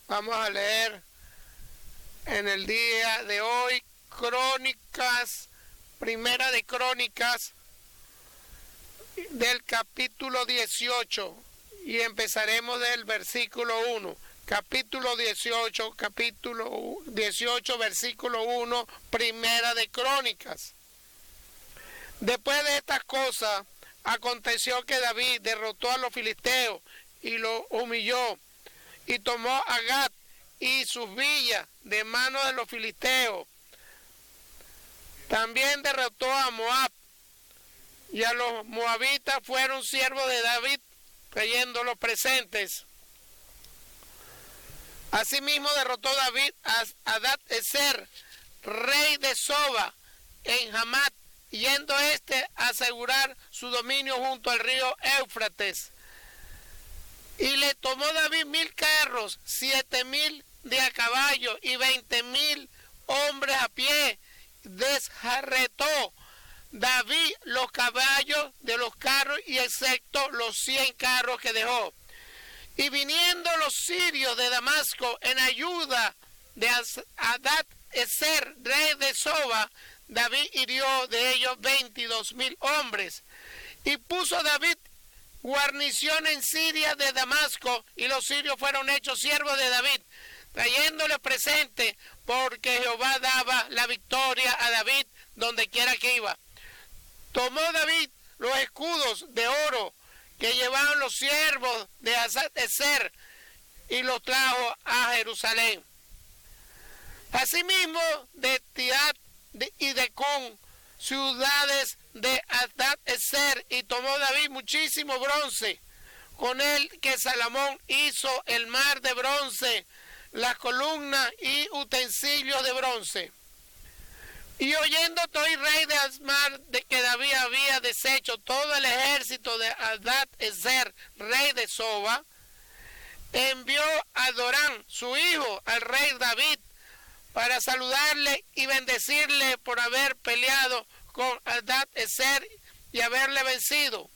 Vamos a leer en el día de hoy Crónicas, Primera de Crónicas, del capítulo 18, y empezaremos del versículo 1. Capítulo 18, versículo 1, Primera de Crónicas. Después de estas cosas, aconteció que David derrotó a los filisteos y los humilló, y tomó a Gat y sus villas de manos de los filisteos. También derrotó a Moab, y a los moabitas fueron siervos de David, trayendo los presentes. Asimismo derrotó David a Hadad-ezer, rey de Soba, en Hamat, yendo a asegurar su dominio junto al río Éufrates. Y le tomó David 1000 carros, 7000 de a caballo y 20,000 hombres a pie. Desjarretó David los caballos de los carros, y excepto los 100 carros que dejó. Y viniendo los sirios de Damasco en ayuda de Hadad-ezer, rey de Soba, David hirió de ellos 22,000 hombres. Y puso David guarnición en Siria de Damasco, y los sirios fueron hechos siervos de David, trayéndole presente, porque Jehová daba la victoria a David donde quiera que iba. Tomó David los escudos de oro que llevaban los siervos de Hadad-ezer y los trajo a Jerusalén. Asimismo de Tiat y de Con, ciudades de Hadad-ezer, y tomó David muchísimo bronce, con el que Salomón hizo el mar de bronce, las columnas y utensilios de bronce. Y oyendo Toi, rey de Asmar, de que David había deshecho todo el ejército de Hadad-ezer, rey de Soba, envió a Dorán, su hijo, al rey David, para saludarle y bendecirle por haber peleado con Hadad-ezer y haberle vencido,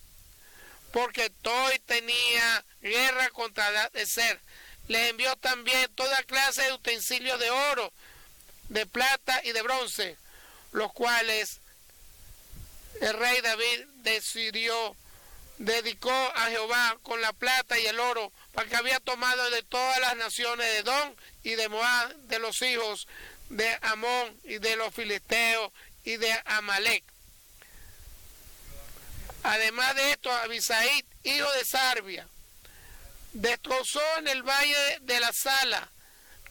porque Toi tenía guerra contra Hadad-ezer. Le envió también toda clase de utensilios de oro, de plata y de bronce, los cuales el rey David dedicó a Jehová con la plata y el oro, para que había tomado de todas las naciones de Edom y de Moab, de los hijos de Amón y de los filisteos y de Amalek. Además de esto, Abisai, hijo de Sarbia, destrozó en el valle de la Sala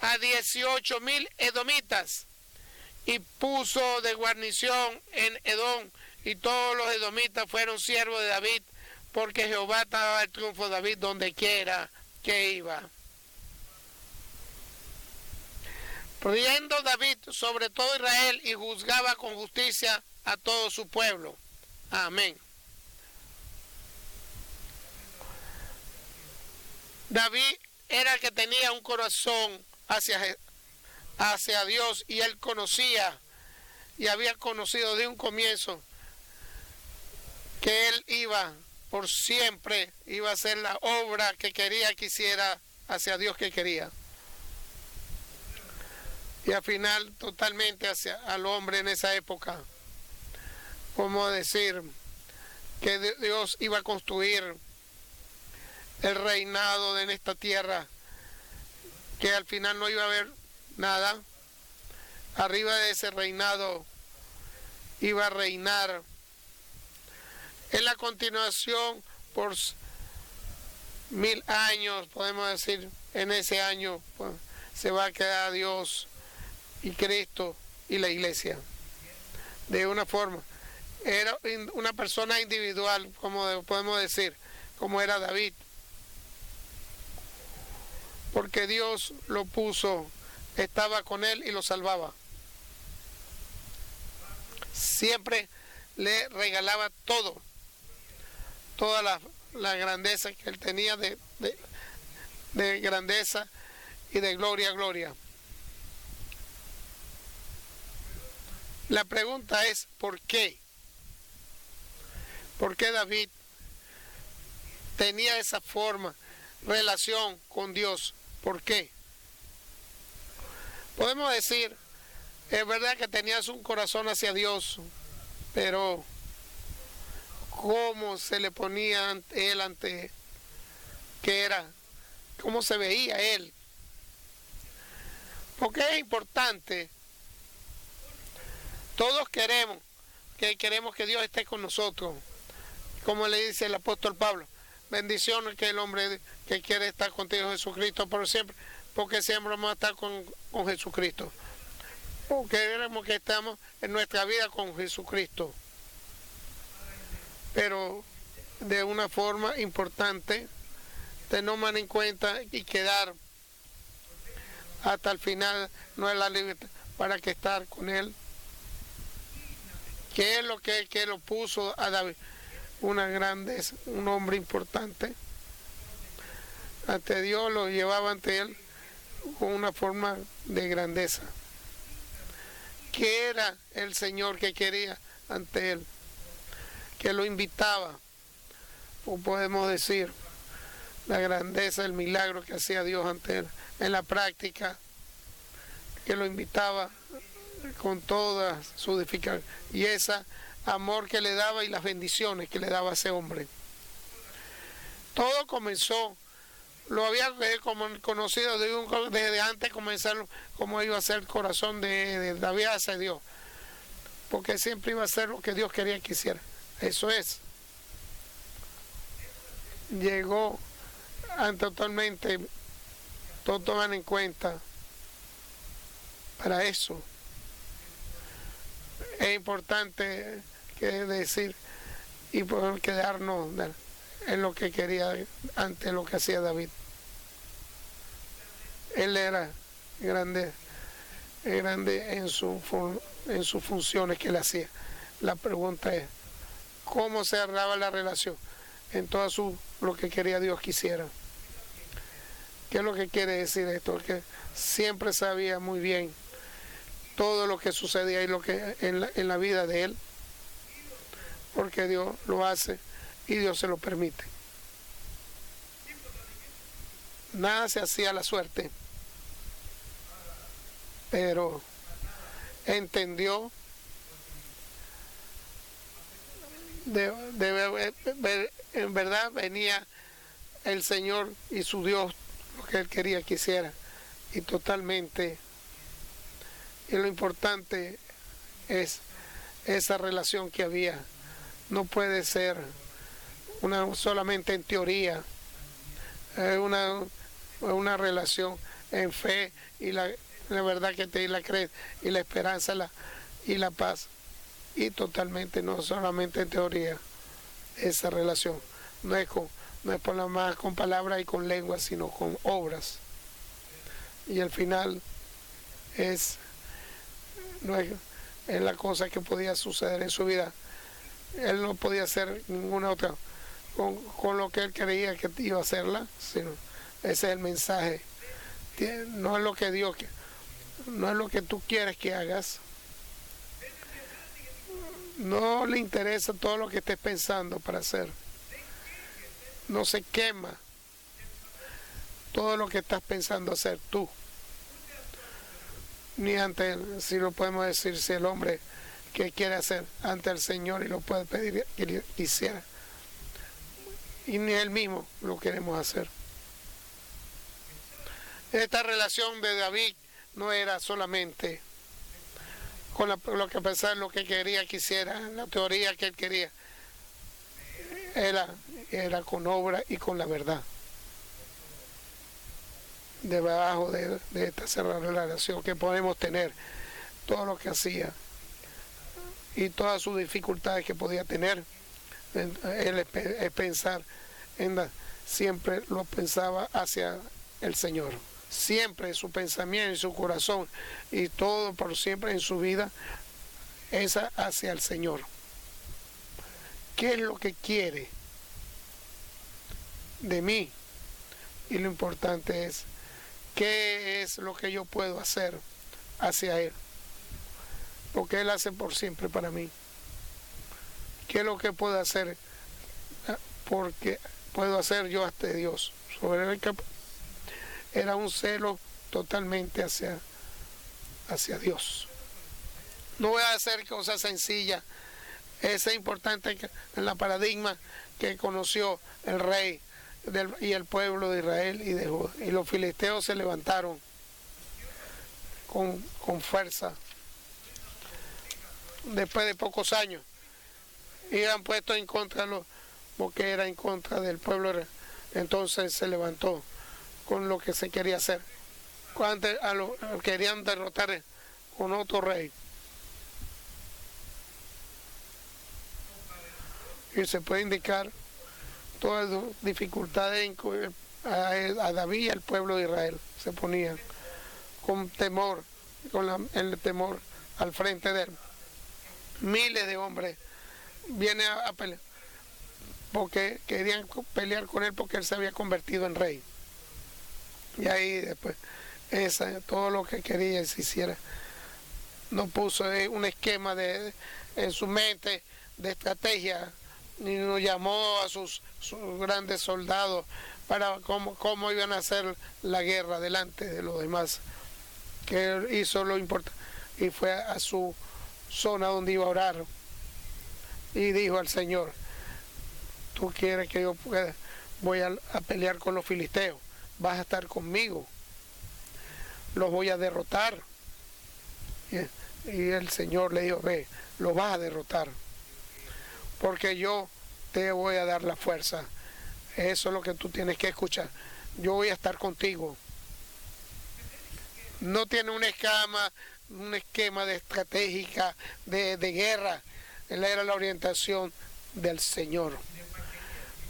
a 18,000 edomitas, y puso de guarnición en Edom, y todos los edomitas fueron siervos de David, porque Jehová daba el triunfo a David donde quiera que iba. Riendo David sobre todo Israel, y juzgaba con justicia a todo su pueblo. Amén. David era el que tenía un corazón hacia Dios, y él conocía y había conocido de un comienzo que él por siempre iba a hacer la obra que quería que hiciera hacia Dios que quería, y al final totalmente hacia al hombre en esa época. Como decir que Dios iba a construir el reinado en esta tierra, que al final no iba a haber nada. Arriba de ese reinado iba a reinar en la continuación por 1000 años, podemos decir. En ese año pues, se va a quedar Dios y Cristo y la iglesia. De una forma, era una persona individual, como podemos decir, como era David, porque Dios lo puso, estaba con él y lo salvaba. Siempre le regalaba todo, toda la grandeza que él tenía de grandeza y de gloria a gloria. La pregunta es, ¿por qué? ¿Por qué David tenía esa forma, relación con Dios? ¿Por qué? Podemos decir, es verdad que tenías un corazón hacia Dios, pero cómo se le ponía él ante qué era, cómo se veía él. Porque es importante, todos queremos que Dios esté con nosotros, como le dice el apóstol Pablo, bendiciones que el hombre que quiere estar contigo Jesucristo por siempre, porque siempre vamos a estar con Jesucristo, porque queremos que estamos en nuestra vida con Jesucristo, pero de una forma importante, de no tomar en cuenta y quedar hasta el final, no es la libertad para que estar con él, que es lo que lo puso a David, un hombre importante ante Dios, lo llevaba ante él con una forma de grandeza, que era el Señor que quería ante él, que lo invitaba, o podemos decir, la grandeza, el milagro que hacía Dios ante él, en la práctica, que lo invitaba con todas sus dificultades, y ese amor que le daba y las bendiciones que le daba a ese hombre. Todo comenzó, lo había conocido desde antes de comenzar, cómo iba a ser el corazón de David hacia Dios, porque siempre iba a ser lo que Dios quería que hiciera. Eso es. Llegó totalmente, todo toman en cuenta para eso. Es importante que decir y poder quedarnos en lo que quería ante lo que hacía David. Él era grande en sus funciones que él hacía. La pregunta es, ¿cómo se cerraba la relación en todo lo que quería Dios que hiciera? ¿Qué es lo que quiere decir esto? Que siempre sabía muy bien todo lo que sucedía y lo que en la vida de él, porque Dios lo hace y Dios se lo permite. Nada se hacía a la suerte, pero entendió en verdad venía el Señor y su Dios lo que él quería que hiciera, y totalmente, y lo importante es esa relación que había. No puede ser solamente en teoría, una relación en fe y la verdad que te la crees, y la esperanza y la paz, y totalmente no solamente en teoría. Esa relación no es por la más con palabras y con lenguas, sino con obras, y al final no es la cosa que podía suceder en su vida. Él no podía hacer ninguna otra con lo que él creía que iba a hacerla, sino ese es el mensaje. No es lo que Dios, no es lo que tú quieres que hagas. No le interesa todo lo que estés pensando para hacer. No se quema todo lo que estás pensando hacer tú. Ni ante él, si lo podemos decir, si el hombre que quiere hacer ante el Señor y lo puede pedir que hiciera, y ni él mismo lo queremos hacer. Esta relación de David no era solamente con lo que pensaba, lo que quería que hiciera, la teoría que él quería, era con obra y con la verdad. Debajo de esta cerrada relación que podemos tener, todo lo que hacía y todas sus dificultades que podía tener, él es pensar siempre lo pensaba hacia el Señor, siempre su pensamiento y su corazón y todo por siempre en su vida es hacia el Señor. ¿Qué es lo que quiere de mí? Y lo importante es, ¿qué es lo que yo puedo hacer hacia Él? Porque Él hace por siempre para mí. ¿Qué es lo que puedo hacer? Porque puedo hacer yo ante Dios. Sobre Él era un celo totalmente hacia hacia Dios. No voy a hacer cosas sencillas. Es importante en la paradigma que conoció el rey y el pueblo de Israel y de Judá. Y los filisteos se levantaron con fuerza. Después de pocos años, iban puestos en contra porque era en contra del pueblo. Entonces se levantó con lo que se quería hacer. Cuando querían derrotar con otro rey. Y se puede indicar todas las dificultades a David y al pueblo de Israel. Se ponían con temor, el temor al frente de él. Miles de hombres vienen a pelear porque querían pelear con él porque él se había convertido en rey. Y ahí después todo lo que quería se hiciera. No puso un esquema en su mente de estrategia, ni nos llamó a sus grandes soldados para cómo iban a hacer la guerra delante de los demás, que él hizo lo importante y fue a su zona donde iba a orar y dijo al Señor: tú quieres que yo voy a pelear con los filisteos, vas a estar conmigo, los voy a derrotar. Y el Señor le dijo: ve, los vas a derrotar, porque yo te voy a dar la fuerza. Eso es lo que tú tienes que escuchar. Yo voy a estar contigo. No tiene un esquema de estratégica de guerra. Él era la orientación del Señor.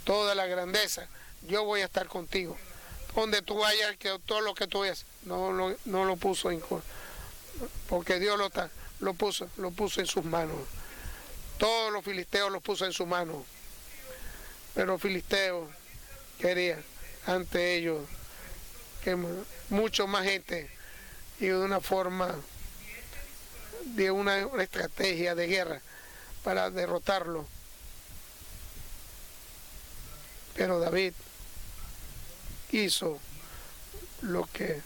Toda la grandeza. Yo voy a estar contigo. Donde tú vayas, que todo lo que tú veas, no lo puso en, porque Dios lo puso en sus manos. Todos los filisteos los puso en sus manos. Pero los filisteos querían ante ellos que mucho más gente, y de una forma, de una estrategia de guerra para derrotarlo. Pero David hizo lo que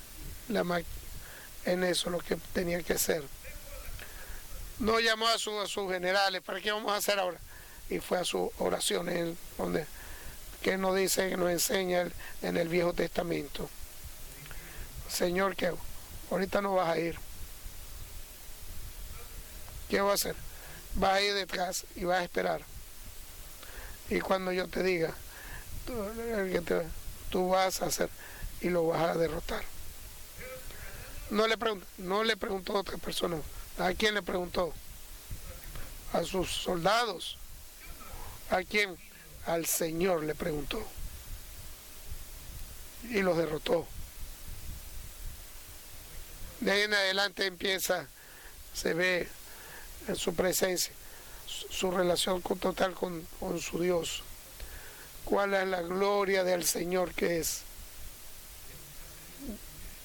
en eso lo que tenía que hacer. No llamó a sus generales: ¿para qué vamos a hacer ahora? Y fue a sus oraciones, que nos dice, que nos enseña en el Viejo Testamento. Señor, que ahorita no vas a ir. ¿Qué vas a hacer? Vas a ir detrás y vas a esperar. Y cuando yo te diga, tú vas a hacer y lo vas a derrotar. No le preguntó a otra persona. ¿A quién le preguntó? A sus soldados. ¿A quién? Al Señor le preguntó. Y los derrotó. De ahí en adelante se ve en su presencia, su relación total con su Dios. ¿Cuál es la gloria del Señor que es?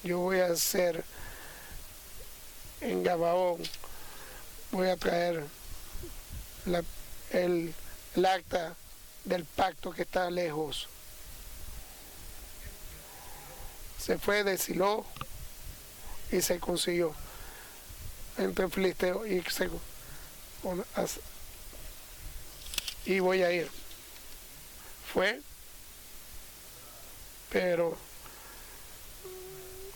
Yo voy a hacer en Gabaón, voy a traer el acta del pacto que está lejos. Se fue de Silo y se consiguió entre filisteos y voy a ir. Fue, pero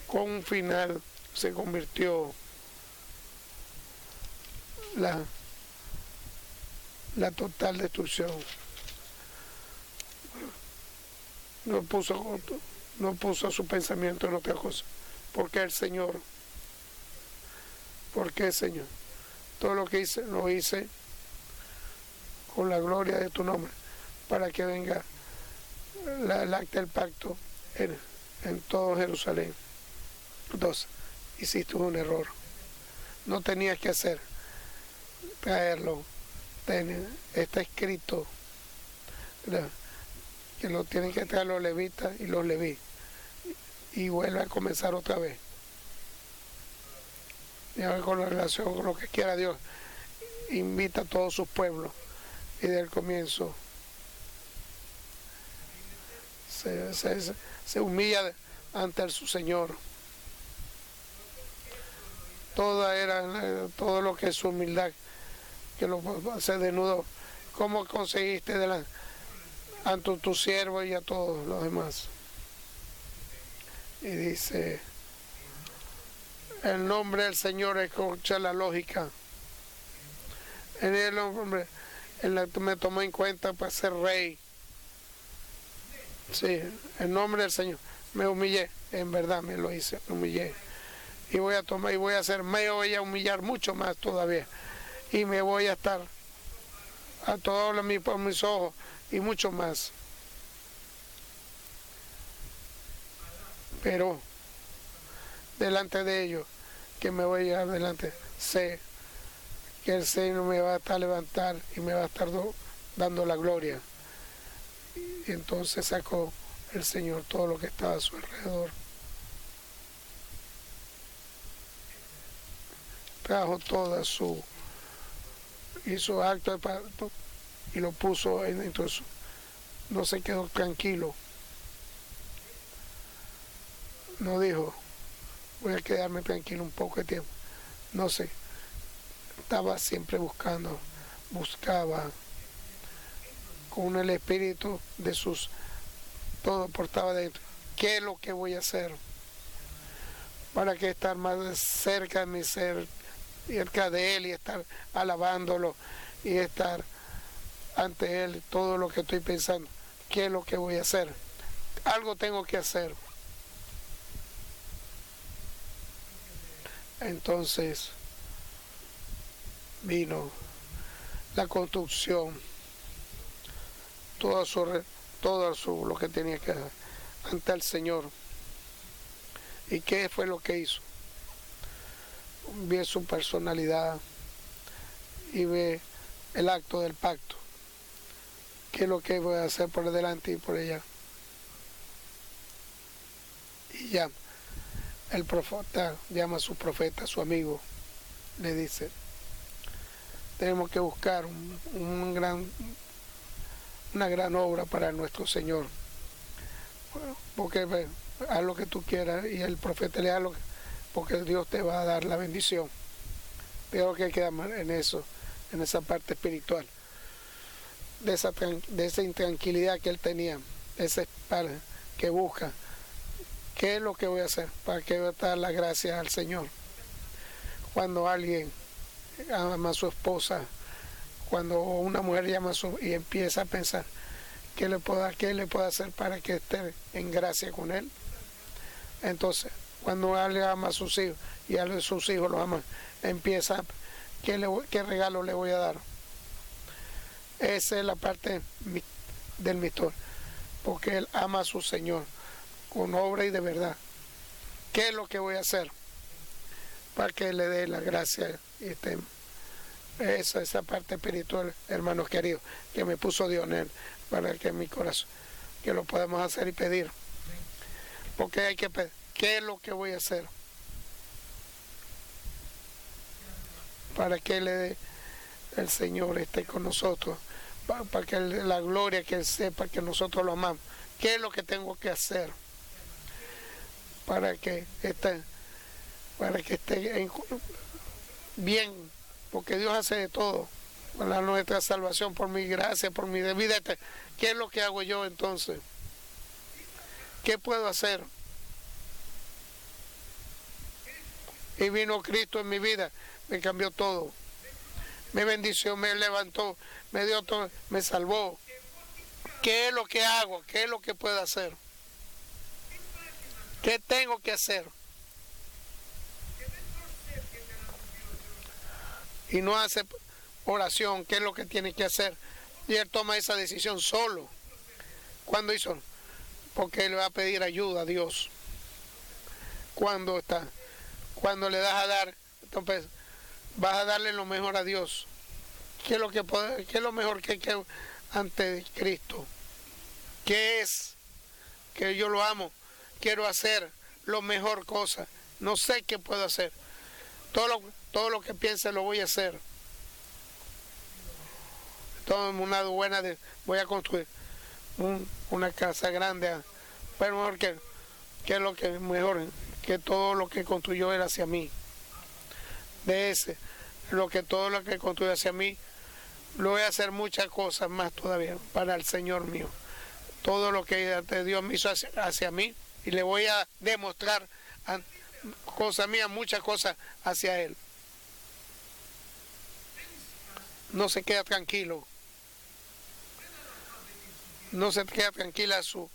con un final se convirtió la total destrucción. No puso su pensamiento en otra cosa. Porque el Señor, Señor, todo lo que hice, lo hice con la gloria de tu nombre, para que venga el acta del pacto en todo Jerusalén. Entonces, hiciste un error. No tenías que traerlo. Está escrito que lo tienen que traer los levitas y los leví. Y vuelve a comenzar otra vez. Y ahora con la relación con lo que quiera Dios, invita a todos sus pueblos. Y del comienzo se humilla ante su Señor. todo lo que es su humildad, que lo hace desnudo. ¿Cómo conseguiste ante tu siervo y a todos los demás? Y dice, el nombre del Señor escucha la lógica. En el hombre, me tomó en cuenta para ser rey. Sí, en nombre del Señor. Me humillé, en verdad me lo hice, me humillé. Y voy a tomar, y voy a hacer, me voy a humillar mucho más todavía. Y me voy a estar a todos mis ojos y mucho más. Pero delante de ellos, que me voy a llevar delante, sé que el Señor me va a estar levantar y me va a estar dando la gloria. Y entonces sacó el Señor todo lo que estaba a su alrededor. Trajo toda hizo acto de pacto y lo puso dentro de su. No se quedó tranquilo. No dijo, voy a quedarme tranquilo un poco de tiempo. No sé. Estaba siempre buscaba con el espíritu de todo portaba dentro. ¿Qué es lo que voy a hacer? Para que estar más cerca de mi ser, cerca de Él y estar alabándolo y estar ante Él, todo lo que estoy pensando. ¿Qué es lo que voy a hacer? Algo tengo que hacer. Entonces vino la construcción, todo lo que tenía que hacer ante el Señor. ¿Y qué fue lo que hizo? Ve su personalidad y ve el acto del pacto. ¿Qué es lo que voy a hacer por delante y por allá? Y ya, el profeta llama a su profeta, a su amigo, le dice, tenemos que buscar una gran obra para nuestro Señor, porque haz lo que tú quieras, y el profeta le da porque Dios te va a dar la bendición. Pero que queda en eso, en esa parte espiritual, de esa intranquilidad que él tenía, ese padre que busca, ¿qué es lo que voy a hacer? ¿Para qué voy a dar la gracia al Señor? Cuando alguien ama a su esposa, cuando una mujer llama y empieza a pensar, ¿qué le puedo hacer para que esté en gracia con él? Entonces, cuando alguien ama a sus hijos y a sus hijos los ama, empieza, ¿qué regalo le voy a dar? Esa es la parte del misterio, porque él ama a su Señor con obra y de verdad. ¿Qué es lo que voy a hacer para que le dé la gracia? Esa parte espiritual, hermanos queridos, que me puso Dios en él, para que en mi corazón, que lo podemos hacer y pedir. Porque hay que pedir, ¿qué es lo que voy a hacer? Para que el Señor esté con nosotros, para que la gloria, que Él sepa que nosotros lo amamos. ¿Qué es lo que tengo que hacer? Para que esté bien, porque Dios hace de todo para nuestra salvación, por mi gracia, por mi vida. ¿Qué es lo que hago yo entonces? ¿Qué puedo hacer? Y vino Cristo en mi vida, me cambió todo, me bendició, me levantó, me dio todo, me salvó. ¿Qué es lo que hago? ¿Qué es lo que puedo hacer? ¿Qué tengo que hacer? Y no hace oración, ¿qué es lo que tiene que hacer? Y él toma esa decisión solo. ¿Cuándo hizo? Porque él va a pedir ayuda a Dios. Cuando le das a dar, entonces vas a darle lo mejor a Dios. ¿Qué es lo mejor que ante Cristo? ¿Qué es? Que yo lo amo, quiero hacer lo mejor cosa, no sé qué puedo hacer. Todo lo que piense lo voy a hacer. Todo una buena voy a construir una casa grande, pero mejor que es lo que mejor, que todo lo que construyó era hacia mí. de ese, todo lo que construye hacia mí, lo voy a hacer muchas cosas más todavía para el Señor mío. Todo lo que Dios me hizo hacia mí, y le voy a demostrar cosas mías, muchas cosas hacia Él. No se queda tranquilo. No se queda tranquila su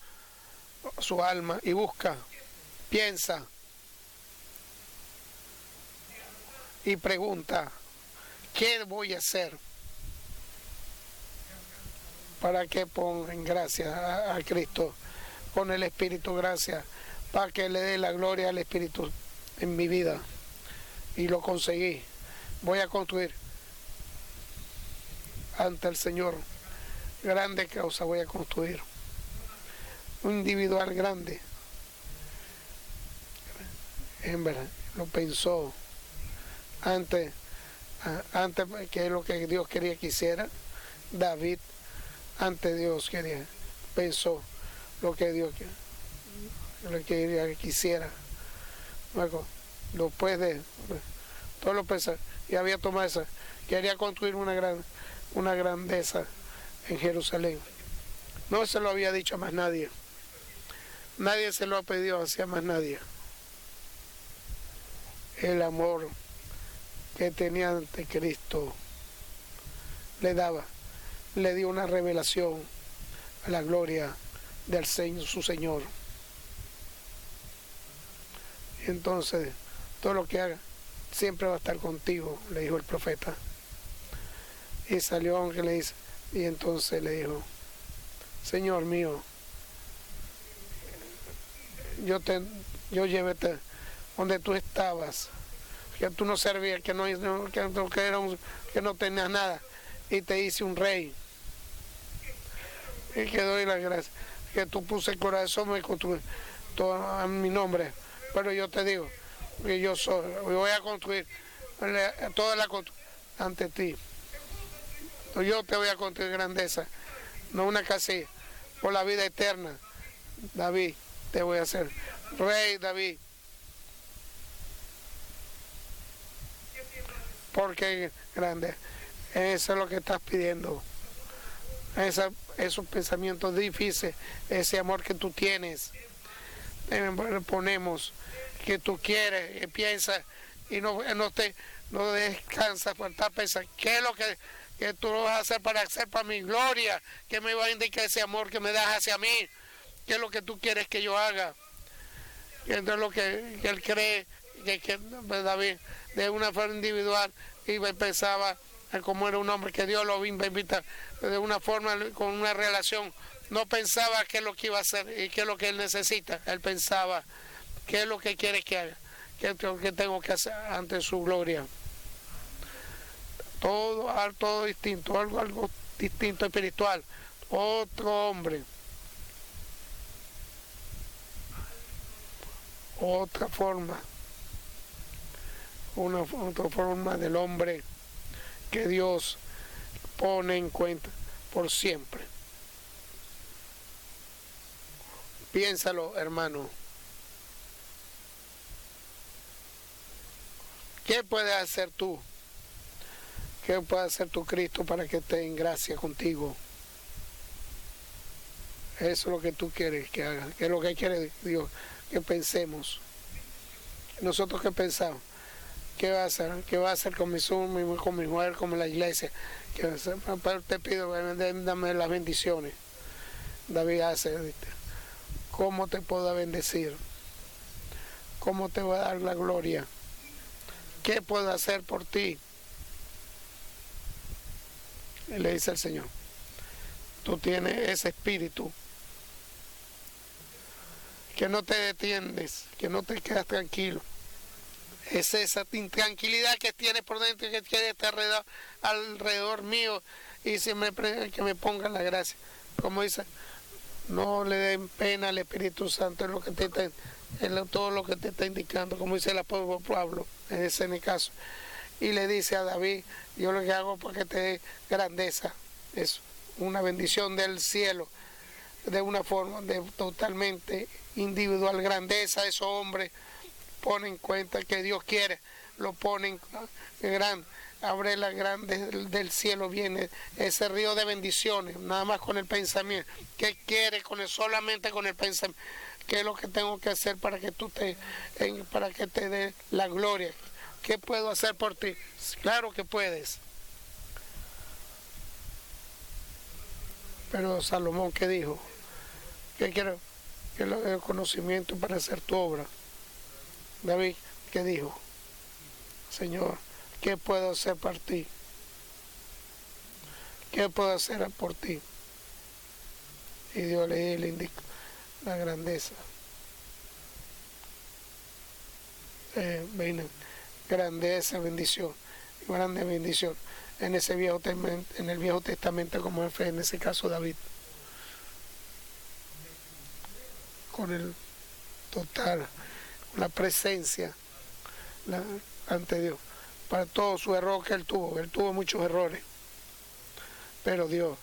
alma y busca, piensa y pregunta, ¿qué voy a hacer para que ponga en gracia a Cristo con el Espíritu? Gracias, para que le dé la gloria al Espíritu en mi vida. Y lo conseguí. Voy a construir ante el Señor grande causa, voy a construir un individual grande. En verdad, lo pensó antes que es lo que Dios quería que hiciera. David, ante Dios pensó lo que Dios quería que hiciera. Luego, después de todo lo pensó, y había tomado esa, quería construir una grandeza en Jerusalén. No se lo había dicho a más nadie. Nadie se lo ha pedido hacia más nadie. El amor que tenía ante Cristo le dio una revelación a la gloria del Señor, su Señor. Entonces, todo lo que haga siempre va a estar contigo, le dijo el profeta. Y salió a que le dice, y entonces le dijo, Señor mío, yo llevé donde tú estabas, que tú no servías, que no tenías nada, y te hice un rey. Y que doy las gracias, que tú puse el corazón todo a mi nombre, pero yo te digo, que yo voy a construir toda la ante ti. Yo te voy a construir grandeza, no una casilla, por la vida eterna. David, te voy a hacer rey, David. Porque grande, eso es lo que estás pidiendo. Esos pensamientos difíciles, ese amor que tú tienes, ponemos que tú quieres, que piensas y no descansas por estar pensando, ¿qué es lo que tú vas a hacer para mi gloria? ¿Qué me va a indicar ese amor que me das hacia mí? ¿Qué es lo que tú quieres que yo haga? Y entonces lo que él cree que David, de una forma individual, iba y pensaba como era un hombre que Dios lo iba a invitar, de una forma, con una relación. No pensaba qué es lo que iba a hacer y qué es lo que él necesita. Él pensaba qué es lo que quiere que haga, qué es lo que tengo que hacer ante su gloria. Todo distinto, algo distinto espiritual. Otro hombre. Otra forma. Otra forma del hombre que Dios pone en cuenta por siempre. Piénsalo, hermano. ¿Qué puedes hacer tú? ¿Qué puede hacer tu Cristo para que esté en gracia contigo? Eso es lo que tú quieres que haga. ¿Qué es lo que quiere Dios? Que pensemos. ¿Nosotros qué pensamos? ¿Qué va a hacer? ¿Qué va a hacer con con mi mujer, con la iglesia? Pero te pido, dame las bendiciones. David hace, ¿viste? ¿Cómo te puedo bendecir? ¿Cómo te voy a dar la gloria? ¿Qué puedo hacer por ti? Y le dice el Señor, tú tienes ese espíritu, que no te detienes, que no te quedas tranquilo. Es esa intranquilidad que tienes por dentro, que quiere estar alrededor mío, y que me pongan la gracia. Como dice, no le den pena al Espíritu Santo, es lo que todo lo que te está indicando, como dice el apóstol Pablo, en ese caso. Y le dice a David, yo lo que hago para que te dé grandeza, es una bendición del cielo, de una forma totalmente individual, grandeza. Esos hombres ponen en cuenta que Dios quiere lo ponen gran, abre la grande del cielo, viene ese río de bendiciones, nada más con el pensamiento. ¿Qué quiere solamente con el pensamiento? ¿Qué es lo que tengo que hacer para que para que te dé la gloria? ¿Qué puedo hacer por ti? Claro que puedes. Pero Salomón, ¿qué dijo? ¿Qué quiero? Que el conocimiento para hacer tu obra. David, ¿qué dijo? Señor, ¿qué puedo hacer por ti? ¿Qué puedo hacer por ti? Y Dios le indicó la grandeza. Grandeza, bendición, grande bendición en el Viejo Testamento, como fue en ese caso David, con el total, la presencia ante Dios, para todo su error que él tuvo muchos errores, pero Dios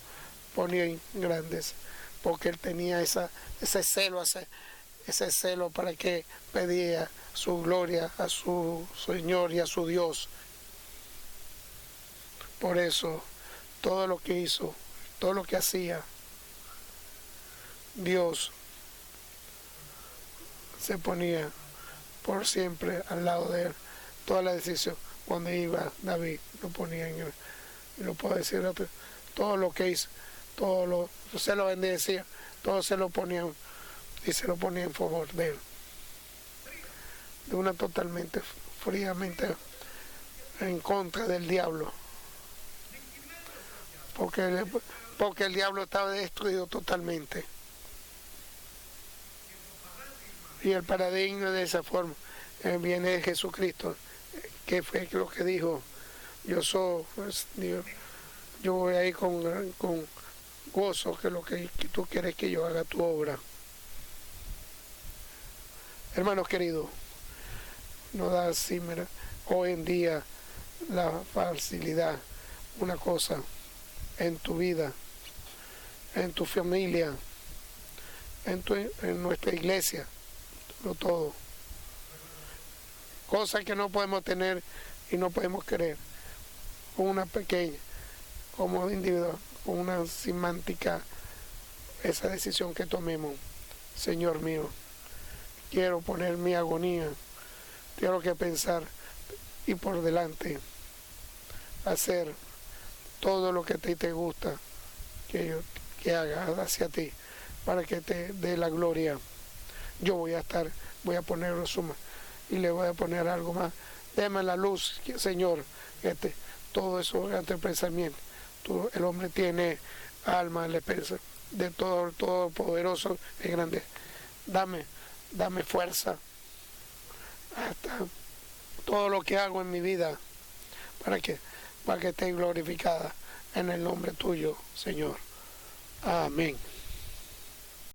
ponía en grandeza, porque él tenía ese celo para que pedía su gloria a su Señor y a su Dios. Por eso, todo lo que hizo, todo lo que hacía, Dios se ponía por siempre al lado de él. Toda la decisión, cuando iba David, lo ponía en él. Y lo puedo decir, todo lo que hizo, se lo bendecía, todo se lo ponía y se lo ponía en favor de él. De una totalmente, fríamente en contra del diablo. Porque el diablo estaba destruido totalmente. Y el paradigma de esa forma viene de Jesucristo, que fue lo que dijo: yo soy, pues, Dios, yo voy ahí con gozo, que lo que tú quieres que yo haga tu obra. Hermanos queridos, no da así, mira, hoy en día la facilidad, una cosa en tu vida, en tu familia, en nuestra iglesia, todo. Cosas que no podemos tener y no podemos querer. Con una pequeña, como individuo, con una semántica, esa decisión que tomemos. Señor mío, quiero poner mi agonía, quiero que pensar y por delante hacer todo lo que a ti te gusta que haga hacia ti, para que te dé la gloria. Yo voy a poner suma y le voy a poner algo más. Deme la luz, Señor, todo eso ante el pensamiento. El hombre tiene alma, le pensa de todo poderoso y grande. Dame fuerza hasta todo lo que hago en mi vida para que esté glorificada en el nombre tuyo, Señor. Amén.